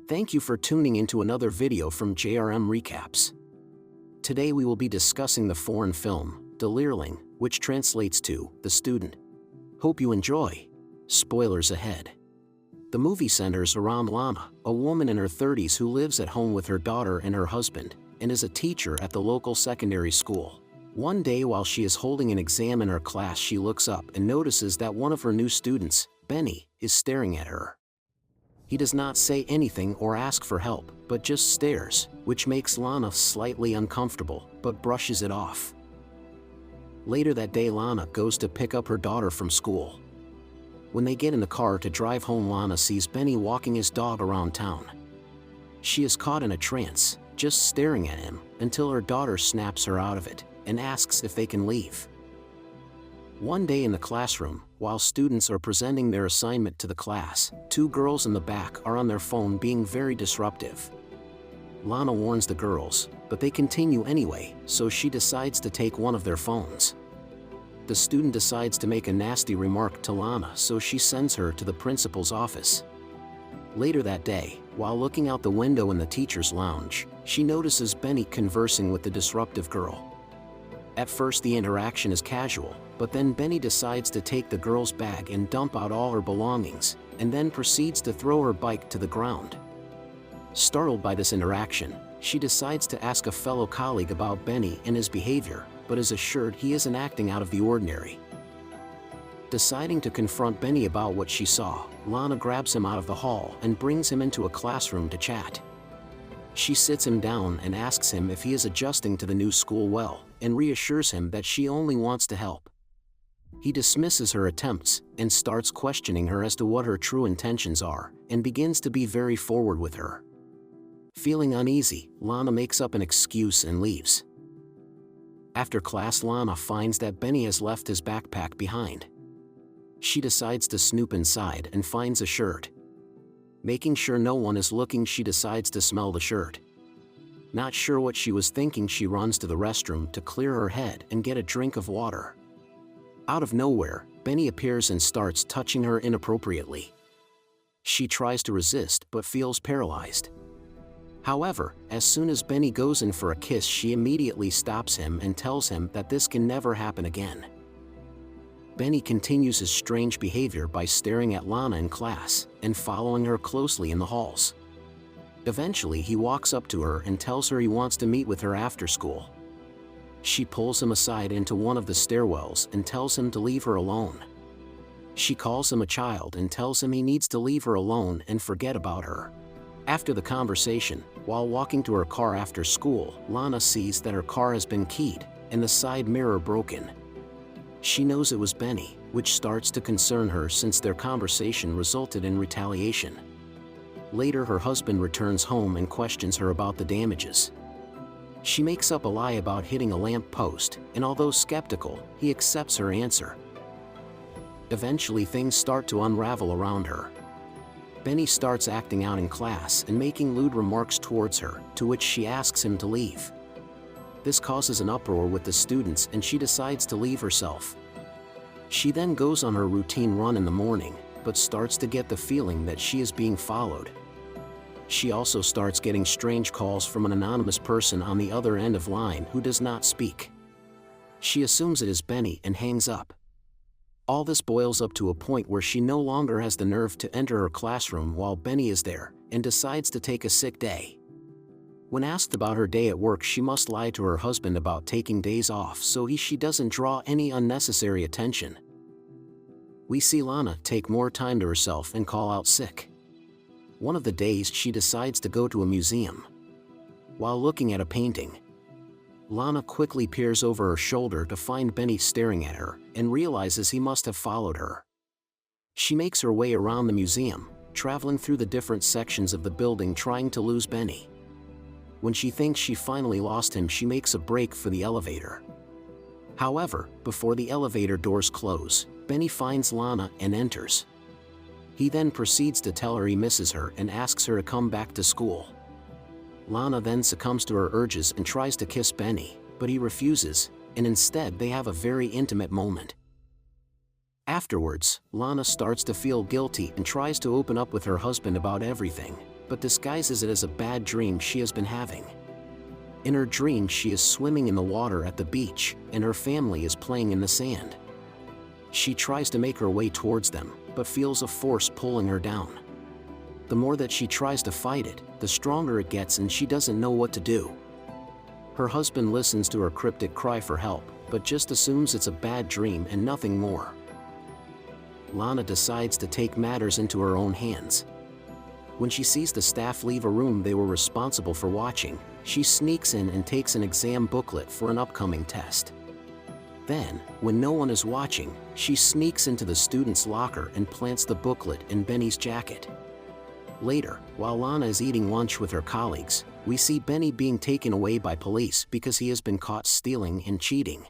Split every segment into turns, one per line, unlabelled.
Thank you for tuning into another video from JRM Recaps. Today we will be discussing the foreign film, Leerling, which translates to The Student. Hope you enjoy. Spoilers ahead. The movie centers around Lana, a woman in her 30s who lives at home with her daughter and her husband, and is a teacher at the local secondary school. One day while she is holding an exam in her class, she looks up and notices that one of her new students, Benny, is staring at her. He does not say anything or ask for help, but just stares, which makes Lana slightly uncomfortable, but brushes it off. Later that day, Lana goes to pick up her daughter from school. When they get in the car to drive home, Lana sees Benny walking his dog around town. She is caught in a trance, just staring at him, until her daughter snaps her out of it, and asks if they can leave. One day in the classroom, while students are presenting their assignment to the class, two girls in the back are on their phone being very disruptive. Lana warns the girls, but they continue anyway, so she decides to take one of their phones. The student decides to make a nasty remark to Lana, so she sends her to the principal's office. Later that day, while looking out the window in the teacher's lounge, she notices Benny conversing with the disruptive girl. At first the interaction is casual, but then Benny decides to take the girl's bag and dump out all her belongings, and then proceeds to throw her bike to the ground. Startled by this interaction, she decides to ask a fellow colleague about Benny and his behavior, but is assured he isn't acting out of the ordinary. Deciding to confront Benny about what she saw, Lana grabs him out of the hall and brings him into a classroom to chat. She sits him down and asks him if he is adjusting to the new school well, and reassures him that she only wants to help. He dismisses her attempts and starts questioning her as to what her true intentions are, and begins to be very forward with her. Feeling uneasy, Lana makes up an excuse and leaves. After class, Lana finds that Benny has left his backpack behind. She decides to snoop inside and finds a shirt. Making sure no one is looking, she decides to smell the shirt. Not sure what she was thinking, she runs to the restroom to clear her head and get a drink of water. Out of nowhere, Benny appears and starts touching her inappropriately. She tries to resist but feels paralyzed. However, as soon as Benny goes in for a kiss, she immediately stops him and tells him that this can never happen again. Benny continues his strange behavior by staring at Lana in class and following her closely in the halls. Eventually, he walks up to her and tells her he wants to meet with her after school. She pulls him aside into one of the stairwells and tells him to leave her alone. She calls him a child and tells him he needs to leave her alone and forget about her. After the conversation, while walking to her car after school, Lana sees that her car has been keyed and the side mirror broken. She knows it was Benny, which starts to concern her since their conversation resulted in retaliation. Later, her husband returns home and questions her about the damages. She makes up a lie about hitting a lamp post, and although skeptical, he accepts her answer. Eventually, things start to unravel around her. Benny starts acting out in class and making lewd remarks towards her, to which she asks him to leave. This causes an uproar with the students and she decides to leave herself. She then goes on her routine run in the morning, but starts to get the feeling that she is being followed. She also starts getting strange calls from an anonymous person on the other end of line who does not speak. She assumes it is Benny and hangs up. All this boils up to a point where she no longer has the nerve to enter her classroom while Benny is there, and decides to take a sick day. When asked about her day at work, she must lie to her husband about taking days off so she doesn't draw any unnecessary attention. We see Lana take more time to herself and call out sick. One of the days, she decides to go to a museum. While looking at a painting, Lana quickly peers over her shoulder to find Benny staring at her and realizes he must have followed her. She makes her way around the museum, traveling through the different sections of the building trying to lose Benny. When she thinks she finally lost him, she makes a break for the elevator. However, before the elevator doors close, Benny finds Lana and enters. He then proceeds to tell her he misses her and asks her to come back to school. Lana then succumbs to her urges and tries to kiss Benny, but he refuses, and instead they have a very intimate moment. Afterwards, Lana starts to feel guilty and tries to open up with her husband about everything, but disguises it as a bad dream she has been having. In her dream, she is swimming in the water at the beach, and her family is playing in the sand. She tries to make her way towards them, but feels a force pulling her down. The more that she tries to fight it, the stronger it gets, and she doesn't know what to do. Her husband listens to her cryptic cry for help, but just assumes it's a bad dream and nothing more. Lana decides to take matters into her own hands. When she sees the staff leave a room they were responsible for watching, she sneaks in and takes an exam booklet for an upcoming test. Then, when no one is watching, she sneaks into the student's locker and plants the booklet in Benny's jacket. Later, while Lana is eating lunch with her colleagues, we see Benny being taken away by police because he has been caught stealing and cheating.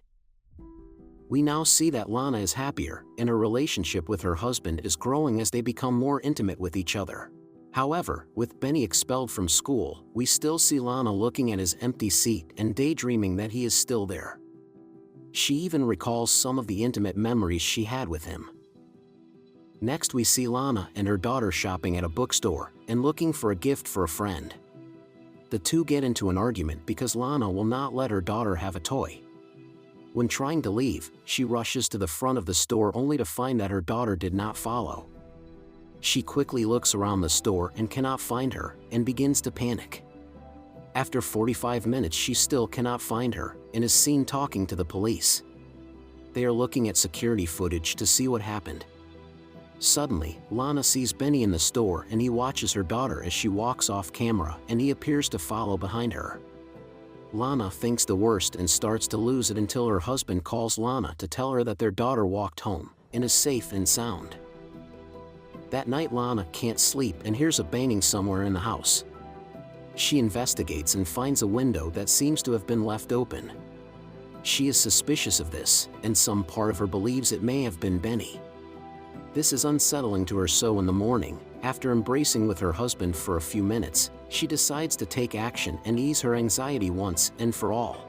We now see that Lana is happier, and her relationship with her husband is growing as they become more intimate with each other. However, with Benny expelled from school, we still see Lana looking at his empty seat and daydreaming that he is still there. She even recalls some of the intimate memories she had with him. Next, we see Lana and her daughter shopping at a bookstore and looking for a gift for a friend. The two get into an argument because Lana will not let her daughter have a toy. When trying to leave, she rushes to the front of the store only to find that her daughter did not follow. She quickly looks around the store and cannot find her, and begins to panic. After 45 minutes, she still cannot find her, and is seen talking to the police. They are looking at security footage to see what happened. Suddenly, Lana sees Benny in the store, and he watches her daughter as she walks off camera, and he appears to follow behind her. Lana thinks the worst and starts to lose it until her husband calls Lana to tell her that their daughter walked home and is safe and sound. That night, Lana can't sleep and hears a banging somewhere in the house. She investigates and finds a window that seems to have been left open. She is suspicious of this, and some part of her believes it may have been Benny. This is unsettling to her, so in the morning, after embracing with her husband for a few minutes, she decides to take action and ease her anxiety once and for all.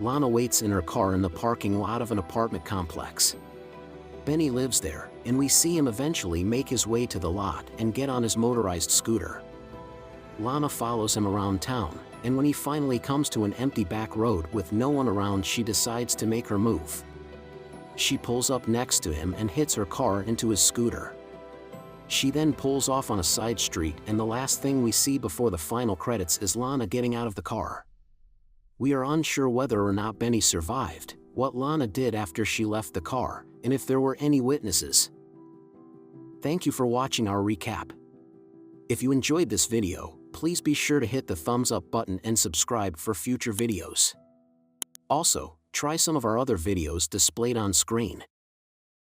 Lana waits in her car in the parking lot of an apartment complex. Benny lives there, and we see him eventually make his way to the lot and get on his motorized scooter. Lana follows him around town, and when he finally comes to an empty back road with no one around, she decides to make her move. She pulls up next to him and hits her car into his scooter. She then pulls off on a side street, and the last thing we see before the final credits is Lana getting out of the car. We are unsure whether or not Benny survived, what Lana did after she left the car, and if there were any witnesses. Thank you for watching our recap. If you enjoyed this video, please be sure to hit the thumbs up button and subscribe for future videos. Also, try some of our other videos displayed on screen.